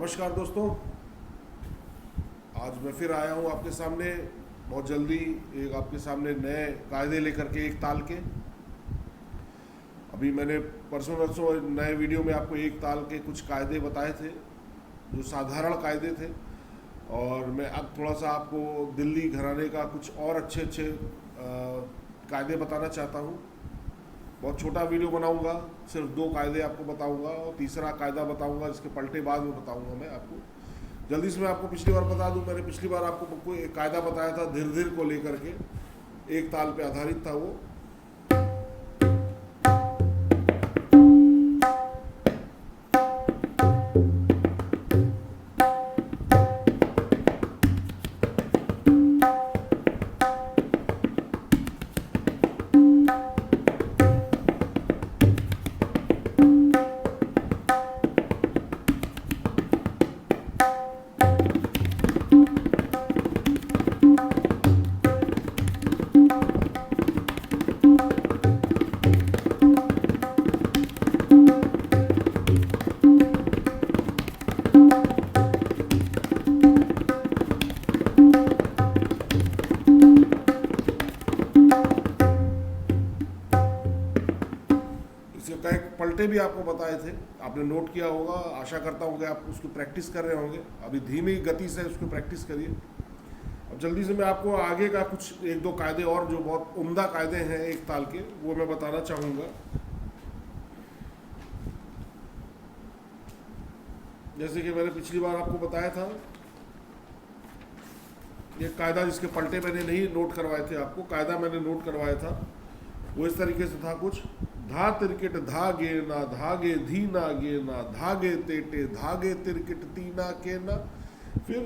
नमस्कार दोस्तों, आज मैं फिर आया हूँ आपके सामने बहुत जल्दी एक आपके सामने नए कायदे लेकर के एक ताल के। अभी मैंने परसों नए वीडियो में आपको एक ताल के कुछ कायदे बताए थे जो साधारण कायदे थे, और मैं अब थोड़ा सा आपको दिल्ली घराने का कुछ और अच्छे कायदे बताना चाहता हूँ। बहुत छोटा वीडियो बनाऊंगा, सिर्फ 2 कायदे आपको बताऊंगा और तीसरा कायदा बताऊंगा जिसके पलटे बाद में बताऊंगा मैं आपको। जल्दी से मैं आपको पिछली बार बता दूं, मैंने पिछली बार आपको एक कायदा बताया था धीर धीर को लेकर के, एक ताल पे आधारित था वो। कई पलटे भी आपको बताए थे, आपने नोट किया होगा। आशा करता हूँ कि आप उसकी प्रैक्टिस कर रहे होंगे। अभी धीमी गति से उसकी प्रैक्टिस करिए। अब जल्दी से मैं आपको आगे का कुछ 1-2 कायदे और जो बहुत उम्दा कायदे हैं एक ताल के, वो मैं बताना चाहूँगा। जैसे कि मैंने पिछली बार आपको बताया था, ये कायदा जिसके पलटे मैंने नहीं नोट करवाए थे आपको, कायदा मैंने नोट करवाया था वो इस तरीके से था कुछ। धा तिरकिट धागे ना धागे धीना गे ना धागे तेटे धागे तिरकिट तीना के ना, फिर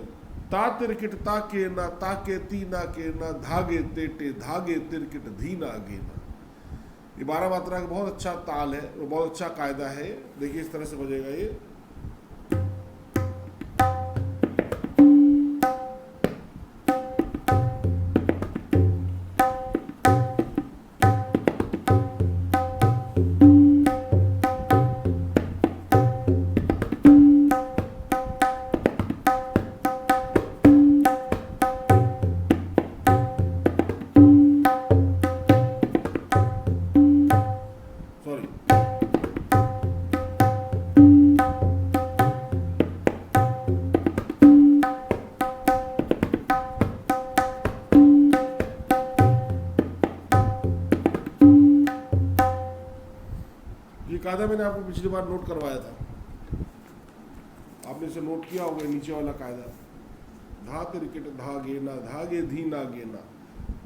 ता तिरकिट ताके ना ताके तीना के ना धागे तेटे धागे तिरकिट धीना गे ना। ये 12 मात्रा का बहुत अच्छा ताल है, वो बहुत अच्छा कायदा है। देखिए इस तरह से बजेगा ये। ये कायदा मैंने आपको पिछली बार नोट करवाया था, आपने इसे नोट किया होगा। नीचे वाला कायदा, धा तिरकिट धागे ना धागे धीना गे ना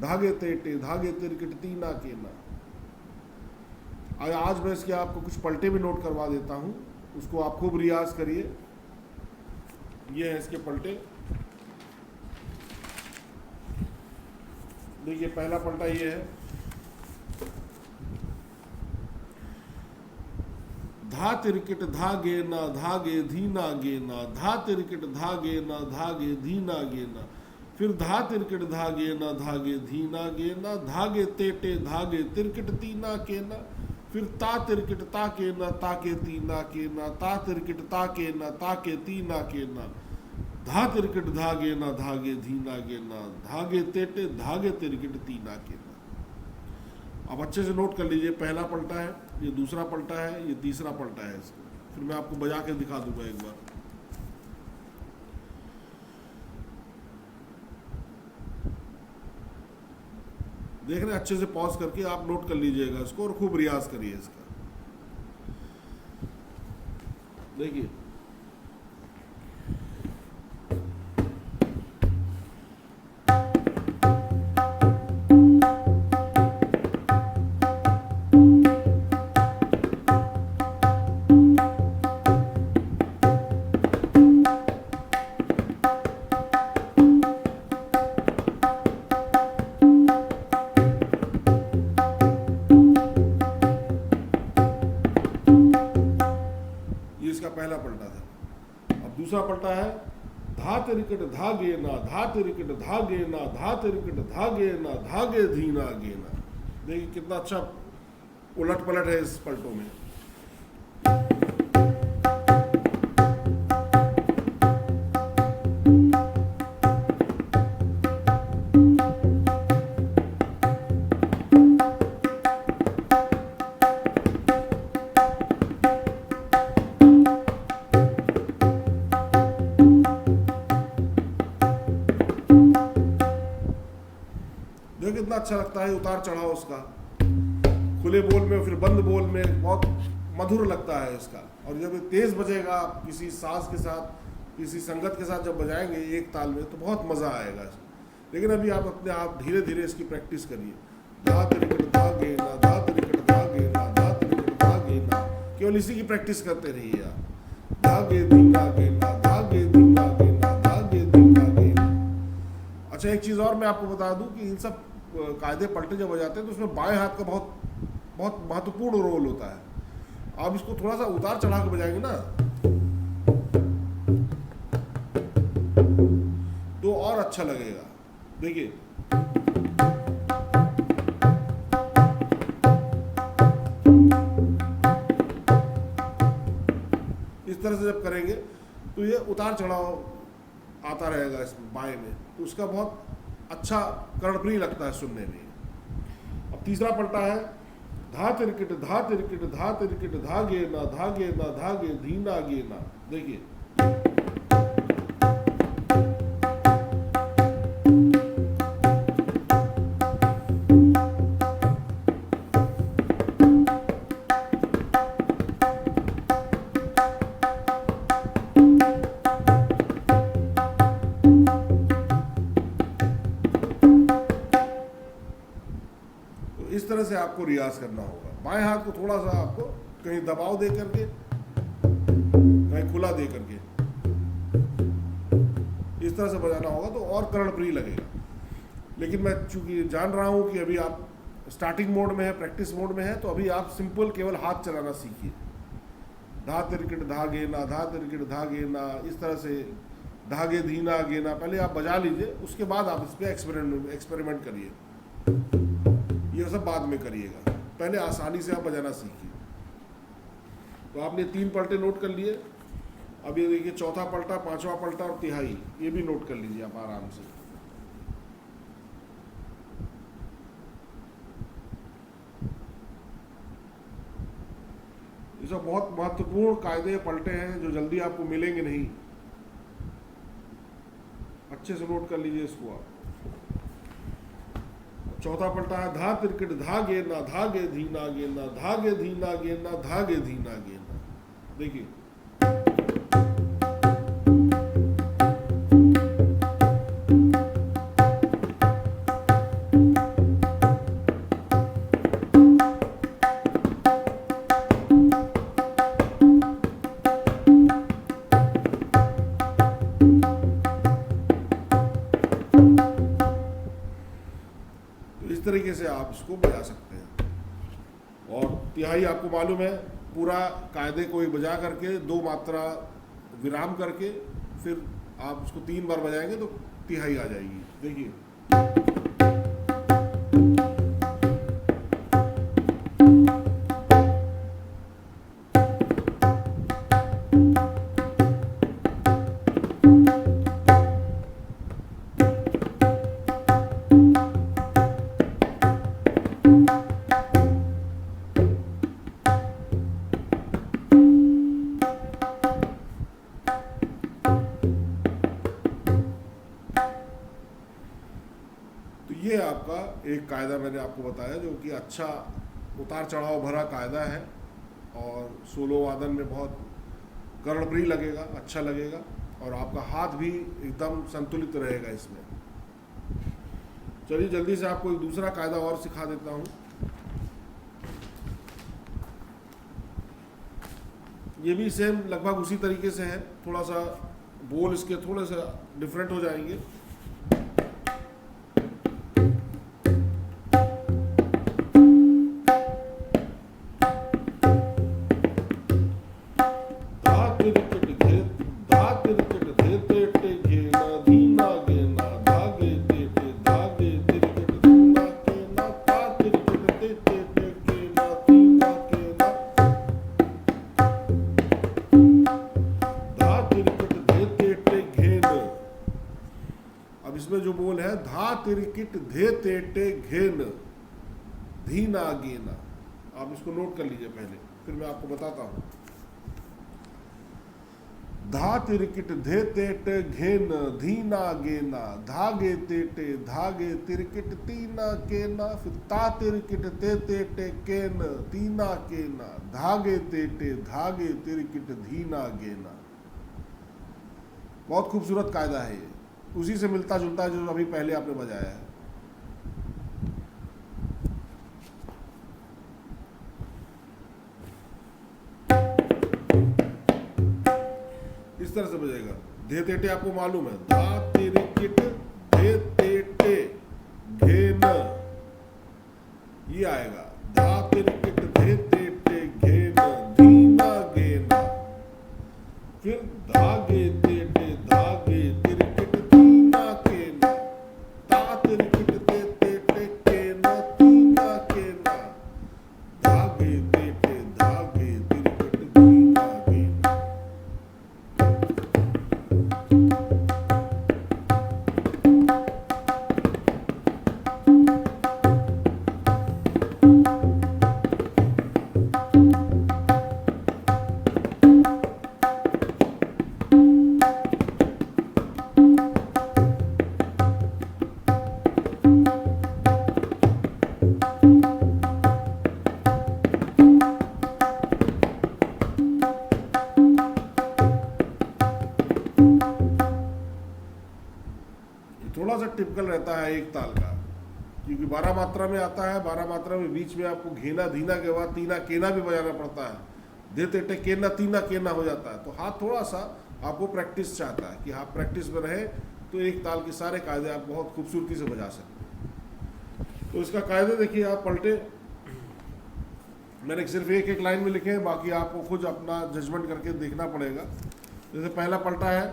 धागे तेटे धागे तिरकिट तीना के ना। आज मैं इसके आपको कुछ पलटे भी नोट करवा देता हूँ, उसको आप खूब रियाज करिए। ये है इसके पलटे। देखिए पहला पलटा ये है, धा तिरकिट धागे ना धागे धीना गे ना धा तिरकिट धागे ना धागे धीना गे ना, फिर धा तिरकिट धागे ना धागे धीना गे ना धागे तेटे धागे तिरकिट तीना के ना, फिर ता तिरकिट ताके ना ताके तीना के ना ता तिरकिट ताके ना ताके तीना के ना धा तिरकिट धागे ना धागे धीना गे ना धागे तेटे धागे तिरकिट तीना के ना। अब अच्छे से नोट कर लीजिए, पहला पलटा है, ये दूसरा पलटा है, ये तीसरा पलटा है इसको। फिर मैं आपको बजा के दिखा दूंगा एक बार। देख रहे हैं, अच्छे से पॉज करके आप नोट कर लीजिएगा इसको और खूब रियाज करिए इसका। देखिए इसका पहला पलटा था। अब दूसरा पलटा है, धा तिरकिट धागे ना धा तिरकिट धागे ना धा तिरकिट धागे ना धागे धीना गे ना। देखिए कितना अच्छा उलट पलट है इस पलटों में। अच्छा लगता है उतार चढ़ाव उसका, खुले बोल में फिर बंद बोल में बहुत मधुर लगता है इसका। और जब तेज बजेगा आप किसी साज के साथ, किसी संगत के साथ जब बजाएंगे एक ताल में, तो बहुत मज़ा आएगा इसमें। लेकिन अभी आप अपने आप धीरे धीरे इसकी प्रैक्टिस करिए। धा तिरिकट धा गे ना, धा तिरिकट धा गे ना, धा तिरिकट धा गे ना, केवल इसी की प्रैक्टिस करते रहिए आप। धा गे धीना गे ना, धा गे धीना गे ना, धा गे धीना गे ना। अच्छा, एक चीज़ और मैं आपको बता दूं कि इन सब कायदे पलटे जब हो जाते हैं तो उसमें बाएं हाथ का बहुत बहुत महत्वपूर्ण रोल होता है। आप इसको थोड़ा सा उतार चढ़ा के बजाएंगे ना तो और अच्छा लगेगा। देखिए, इस तरह से जब करेंगे तो ये उतार चढ़ाव आता रहेगा इस बाएं में, तो उसका बहुत अच्छा कर्णप्रिय लगता है सुनने में। अब तीसरा पलटा है धा तिरकिट धा तिरकिट धा तिरकिट धा गे ना, धा गे ना, धा गे धीना गे ना। देखिए, इस तरह से आपको रियाज करना होगा। बाएं हाथ को थोड़ा सा आपको कहीं दबाव दे करके, कहीं खुला दे करके इस तरह से बजाना होगा तो और कर्णप्रिय लगेगा। लेकिन मैं चूंकि जान रहा हूं कि अभी आप स्टार्टिंग मोड में है, प्रैक्टिस मोड में है, तो अभी आप सिंपल केवल हाथ चलाना सीखिए। धा तिरकिट धा गे ना, धा तिरकिट धा गे ना, इस तरह से धागे धीना गे ना, पहले आप बजा लीजिए, उसके बाद आप इस पर एक्सपेरिमेंट करिए। ये सब बाद में करिएगा, पहले आसानी से आप बजाना सीखिए। तो आपने 3 पलटे नोट कर लिए। अब ये देखिए, चौथा पलटा, पांचवा पलटा और तिहाई, ये भी नोट कर लीजिए आप आराम से। ये सब बहुत महत्वपूर्ण कायदे पलटे हैं जो जल्दी आपको मिलेंगे नहीं। अच्छे से नोट कर लीजिए इसको आप। चौथा पलटा है धा तिरकिट धा गे ना, धा गे धीना गे ना, धा गे धीना गे ना, धा गे धीना गे ना। देखिए, इस तरीके से आप इसको बजा सकते हैं। और तिहाई आपको मालूम है, पूरा कायदे को बजा करके 2 मात्रा विराम करके फिर आप उसको 3 बार बजाएंगे तो तिहाई आ जाएगी। देखिए, ये आपका एक कायदा मैंने आपको बताया जो कि अच्छा उतार चढ़ाव भरा कायदा है और सोलो वादन में बहुत कर्णप्रिय लगेगा, अच्छा लगेगा और आपका हाथ भी एकदम संतुलित रहेगा इसमें। चलिए जल्दी से आपको एक दूसरा कायदा और सिखा देता हूँ। ये भी सेम लगभग उसी तरीके से है, थोड़ा सा बोल इसके थोड़े से डिफरेंट हो जाएंगे। जो बोल है धा तिरकिट धे तेटे घेन धीना गेना, आप इसको नोट कर लीजिए पहले, फिर मैं आपको बताता हूं। धा तिरकिट धे तेट घेन धीना गेना धागे तेटे धागे तिरकिट तीना केना, फिर ता तिरकिट ते तेटे केन तीना केना धागे तेटे धागे तिरकिट धीना गेना। बहुत खूबसूरत कायदा है ये, उसी से मिलता जुलता है जो अभी पहले आपने बजाया है। इस तरह से बजेगा। धे तेटे आपको मालूम है, धा तिरकिट धे तेटे घेन, ये आएगा। धा तिरकिट धे तेटे घेन धीना गेना, फिर धागे तेटे धागे तिरकिट तीना केना, ता तिरकिट ते तेटे केना तीना केना धागे तेटे धागे तिरकिट धीना गेना। थोड़ा सा टिपिकल रहता है एक ताल का, क्योंकि 12 मात्रा में आता है। 12 मात्रा में बीच में आपको घेना धीना के बाद तीना केना भी बजाना पड़ता है। धे तेटे केना तीना केना हो जाता है, तो हाथ थोड़ा सा आपको प्रैक्टिस चाहता है कि आप प्रैक्टिस में रहे तो एक ताल के सारे कायदे आप बहुत खूबसूरती से बजा सकते हैं। तो इसका कायदे देखिए, आप पलटे मैंने सिर्फ एक एक लाइन में लिखे हैं, बाकी आपको खुद अपना जजमेंट करके देखना पड़ेगा। जैसे पहला पलटा है,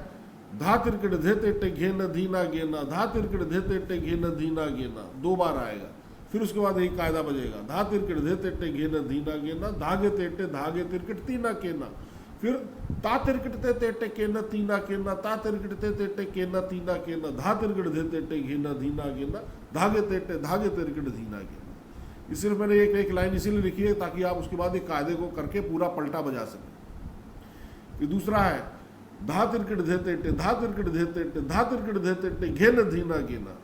धा तिरकिट धे तेटे घेन धीना गेना, धा तिरकिट धे तेटे घेन धीना गेना, 2 बार आएगा। फिर उसके बाद यही कायदा बजेगा, धा तिरकिट धे तेटे घेन धीना गेना, धागे तेटे धागे तिरकिट तीना केना, फिर ता तिरकिट ते तेटे केना तीना केना, ता तिरकिट ते तेटे केना तीना केना, धा तिरकिट धे तेटे घेन धीना गेना, धागे तेटे धागे तिरकिट धीना गेना। इस सिर्फ मैंने एक एक लाइन इसीलिए लिखी है ताकि आप उसके बाद एक कायदे को करके पूरा पलटा बजा सकें। फिर दूसरा है, धा तिरकिट धे तेटे धा तिरकिट धे तेटे धा तिरकिट धे तेटे घेन धीना गेना,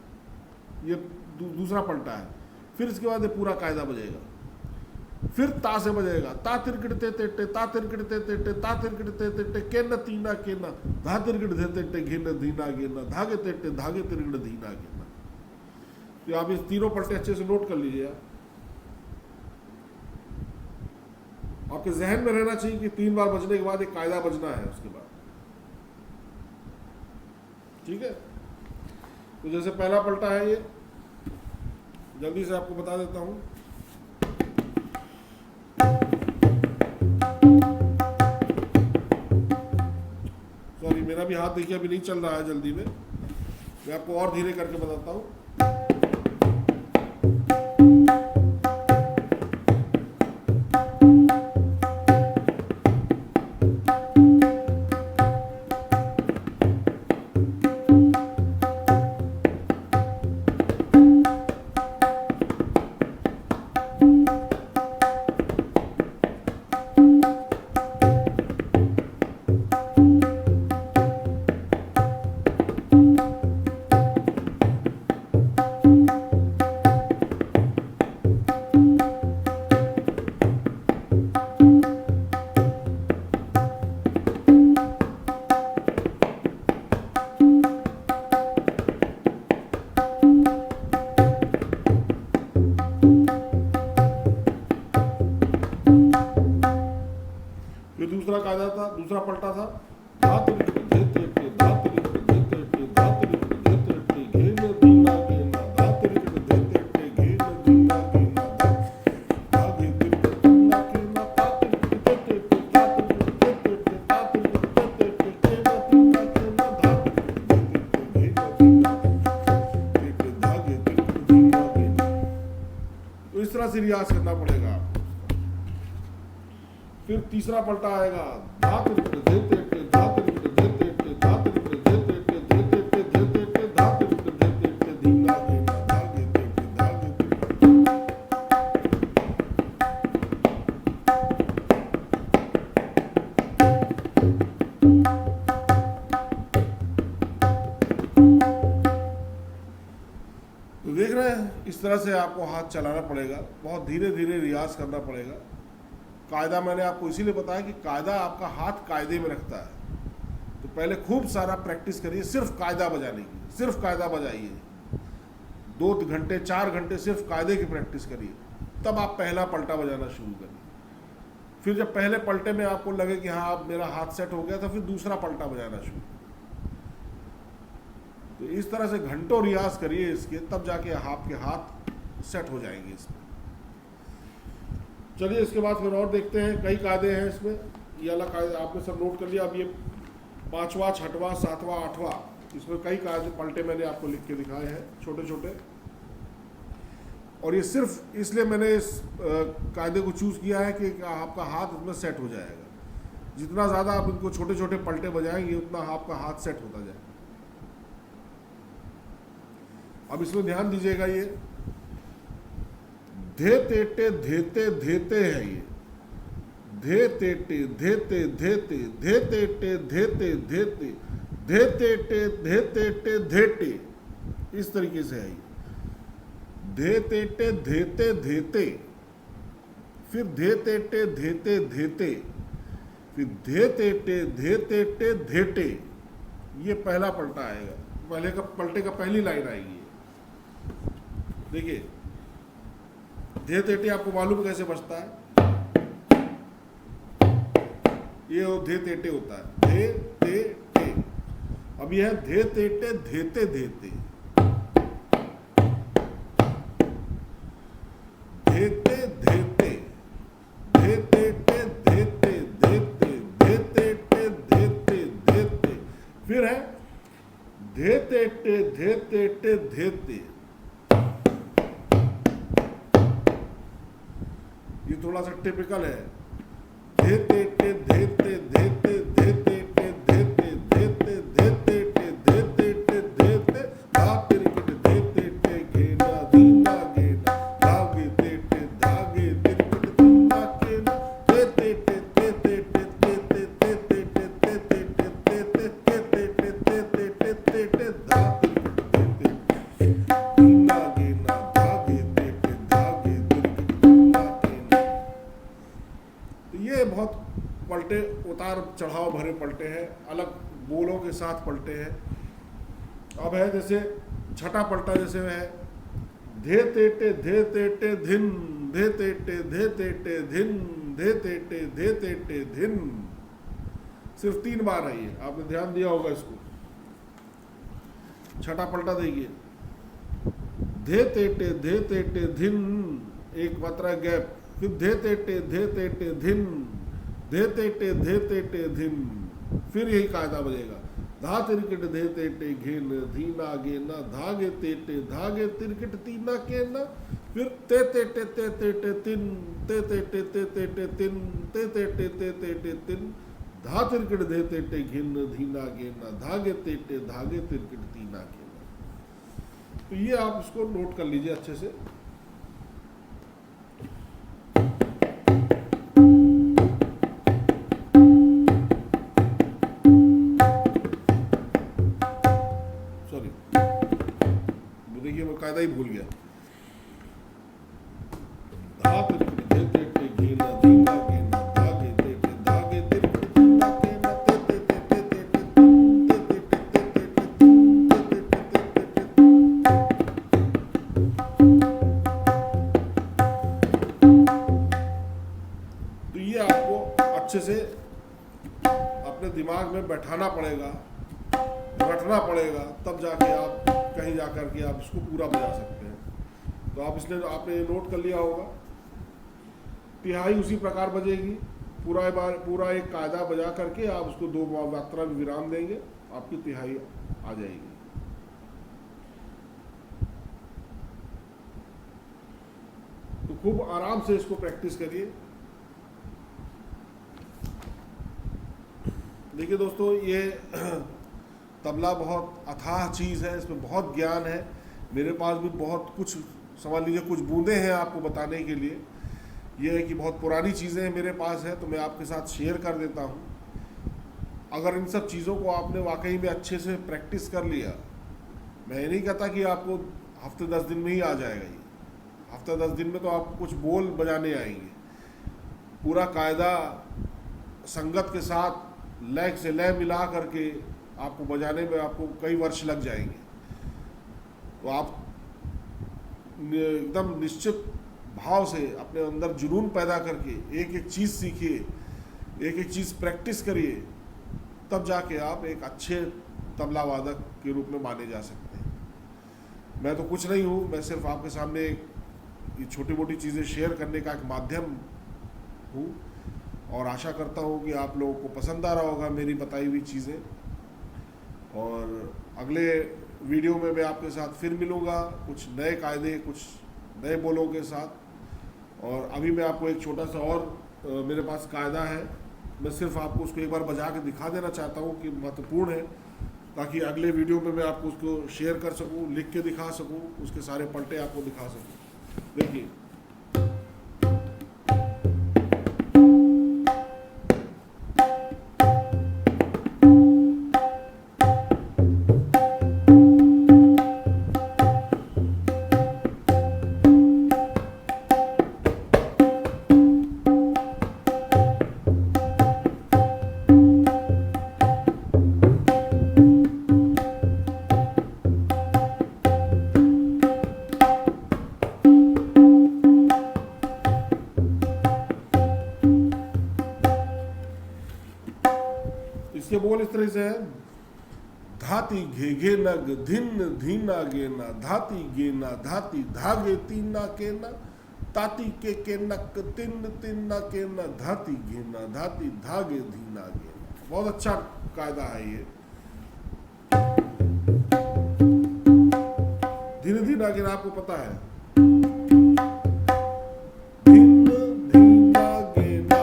ये दूसरा पलटा है। फिर इसके बाद ये पूरा कायदा बजेगा। फिर ता से बजेगा, ता तिरकिट ते तेटे ता तिरकिट ते तेटे ता तिरकिट ते तेटे केन तीना केना, धा तिरकिट धे तेटे घेन धीना गेना, धागे तेटे धागे तिरकिट धीना गेना। तो आप इस तीनों पलटे अच्छे से नोट कर लीजिए। आपके जहन में रहना चाहिए कि 3 बार बजने के बाद एक कायदा बजना है उसके बाद, ठीक है। तो जैसे पहला पलटा है, ये जल्दी से आपको बता देता हूं। सॉरी, मेरा भी हाथ देखिए अभी नहीं चल रहा है जल्दी में, मैं आपको और धीरे करके बताता हूं। दूसरा कायदा था, दूसरा पलटा था, धा तिरकिट धे तेटे धा तिरकिट धे तेटे धा तिरकिट धे तेटे घेन धीना गेना, धा तिरकिट धे तेटे घेन धीना गेना, धागे तिरकिट तीना केना, ता तिरकिट धे तेटे ता तिरकिट धे तेटे ता तिरकिट धे तेटे केना तीना केना, धा तिरकिट धे तेटे घेन धीना तेटे धागे तिरकिट धीना गेना। तो इस तरह से रियाज करना पड़ेगा। फिर तीसरा पलटा आएगा, धा तिरकिट धे तेटे धा तिरकिट धे तेटे धा तिरकिट धे तेटे धे तेटे धे तेटे धा तिरकिट धे तेटे धीना गेना, धागे तेटे धागे तिरकिट। तरह से आपको हाथ चलाना पड़ेगा, बहुत धीरे धीरे रियाज करना पड़ेगा। कायदा मैंने आपको इसीलिए बताया कि कायदा आपका हाथ कायदे में रखता है। तो पहले खूब सारा प्रैक्टिस करिए सिर्फ कायदा बजाने की, सिर्फ कायदा बजाइए, 2 घंटे 4 घंटे सिर्फ कायदे की प्रैक्टिस करिए, तब आप पहला पलटा बजाना शुरू करिए। फिर जब पहले पलटे में आपको लगे कि हाँ अब मेरा हाथ सेट हो गया, तो फिर दूसरा पलटा बजाना शुरू। तो इस तरह से घंटों रियाज करिए इसके, तब जाके आपके हाथ सेट हो जाएंगे इसमें। चलिए इसके बाद फिर और देखते हैं, कई कायदे हैं इसमें। ये वाला कायदा आपने सब नोट कर लिया। अब ये 5वां 6वां 7वां 8वां, इसमें कई कायदे पलटे मैंने आपको लिख के दिखाए हैं छोटे छोटे। और ये सिर्फ इसलिए मैंने इस कायदे को चूज़ किया है कि आपका हाथ इसमें सेट हो जाएगा। जितना ज़्यादा आप इनको छोटे छोटे पलटे बजाएंगे उतना आपका हाथ सेट होता जाएगा। अब इसमें ध्यान दीजिएगा, ये धे तेटे धेते धेते है। ये धे तेटे धेते धेते धे तेटे धेते धेते धे तेटे धे तेटे धेटे, इस तरीके से है ये। धे तेटे धेते धेते, फिर धे तेटे धेते धेते, फिर धे तेटे धे तेटे धेटे। ये पहला पलटा आएगा, पहले का पलटे का पहली लाइन आएगी। देखिए धे तेटे आपको मालूम कैसे बजता है, ये धे तेटे होता है, धे ते टे। अब यह है धे तेटे धेते धेते, धेते धेते, धे तेटे धेते धेते, धे तेटे धेते धेते, फिर है धे तेटे धे तेटे धेते। ये थोड़ा सा टिपिकल है, धे तेटे धेते धेते धे तेटे धेते धेते धे तेटे धे तेटे धेते, धागे तिरकट धे तेटे घेना धीना घेना, धागे तेटे धागे तिरकट धीना घेना, धे तेटे धे तेटे धे तेटे धे तेटे धे तेटे धे तेटे धे तेटे धे तेटे, धागे तिरकट धे तेटे धीना घेना, धागे तेटे धागे तिरकट धीना घेना। ये बहुत पलटे उतार चढ़ाव भरे पलटे हैं, अलग बोलों के साथ पलटे हैं। अब है जैसे छठा पलटा, जैसे है धे तेटे धे तेटे धिन, धे तेटे धे तेटे धिन, धे तेटे धे तेटे धिन। सिर्फ 3 बार है ये, आपने ध्यान दिया होगा इसको। छठा पलटा देखिए, धे तेटे धिन, एक मात्रा गैप, फिर धे तेटे धिन, धे तेटे धिन, फिर यही कायदा बजेगा, धा तिरकट धे तेटे घेन धीना गेना, धागे तेटे धागे तिरकट तीना केना, फिर ते तेटे तिन, ते तेटे तिन, ते तेटे तिन, धा तिरकट धे तेटे घेन धीना गेना, धागे तेटे धागे तिरकट तीना केना। तो ये आप इसको नोट कर लीजिए अच्छे से। देखिए मैं कायदा ही भूल गया, धागे तेटे घेना धीना गेना, धागे तेटे धागे तिरकट तीना केना, ते तेटे तेटे ते तो ये आपको अच्छे से अपने दिमाग में बैठाना पड़ेगा, रटना पड़ेगा, तब जाके आप कहीं जाकर के आप इसको पूरा बजा सकते हैं। तो आप इसने आपने नोट कर लिया होगा। तिहाई उसी प्रकार बजेगी, पूरा एक कायदा बजा करके आप उसको 2 मात्रा में विराम देंगे, आपकी तिहाई आ जाएगी। तो खूब आराम से इसको प्रैक्टिस करिए। देखिए दोस्तों, ये तबला बहुत अथाह चीज़ है, इसमें बहुत ज्ञान है। मेरे पास भी बहुत कुछ, समझ लीजिए कुछ बूंदे हैं आपको बताने के लिए। ये है कि बहुत पुरानी चीज़ें मेरे पास है, तो मैं आपके साथ शेयर कर देता हूँ। अगर इन सब चीज़ों को आपने वाकई में अच्छे से प्रैक्टिस कर लिया, मैं ये नहीं कहता कि आपको हफ्ते 10 दिन में ही आ जाएगा ये, हफ्ता 10 दिन में तो आपको कुछ बोल बजाने आएंगे। पूरा कायदा संगत के साथ लय से लय मिला करके आपको बजाने में आपको कई वर्ष लग जाएंगे। तो आप एकदम निश्चित भाव से अपने अंदर जुनून पैदा करके एक एक चीज़ सीखिए, एक एक चीज़ प्रैक्टिस करिए, तब जाके आप एक अच्छे तबला वादक के रूप में माने जा सकते हैं। मैं तो कुछ नहीं हूँ, मैं सिर्फ आपके सामने ये छोटी मोटी चीज़ें शेयर करने का एक माध्यम हूँ, और आशा करता हूँ कि आप लोगों को पसंद आ रहा होगा मेरी बताई हुई चीज़ें। और अगले वीडियो में मैं आपके साथ फिर मिलूँगा कुछ नए कायदे, कुछ नए बोलों के साथ। और अभी मैं आपको एक छोटा सा और मेरे पास कायदा है, मैं सिर्फ आपको उसको एक बार बजा के दिखा देना चाहता हूँ कि महत्वपूर्ण है, ताकि अगले वीडियो में मैं आपको उसको शेयर कर सकूँ, लिख के दिखा सकूँ, उसके सारे पलटे आपको दिखा सकूँ। देखिए, इसके बोल इस तरह से है, धाती घे नग धिन धीना गेना, धाती गेना धाती धागे तीना केना, ताती के नक तिन तिन्ना केना, धाती घेना धाती धागे धीना गेना। बहुत अच्छा कायदा है ये। धीरे धीना गेना आपको पता है, धिन धीना गेना।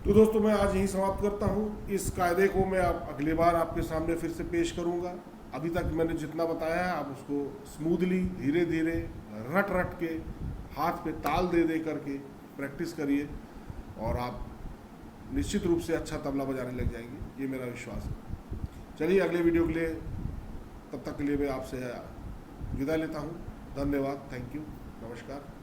तो दोस्तों, मैं आज यही समाप्त करता हूँ। इस कायदे को मैं अगली बार आपके सामने फिर से पेश करूँगा। अभी तक मैंने जितना बताया है, आप उसको स्मूथली, धीरे धीरे, रट रट के, हाथ पे ताल दे दे करके प्रैक्टिस करिए, और आप निश्चित रूप से अच्छा तबला बजाने लग जाएंगे, ये मेरा विश्वास है। चलिए, अगले वीडियो के लिए, तब तक के लिए मैं आपसे विदा लेता हूँ। धन्यवाद, थैंक यू, नमस्कार।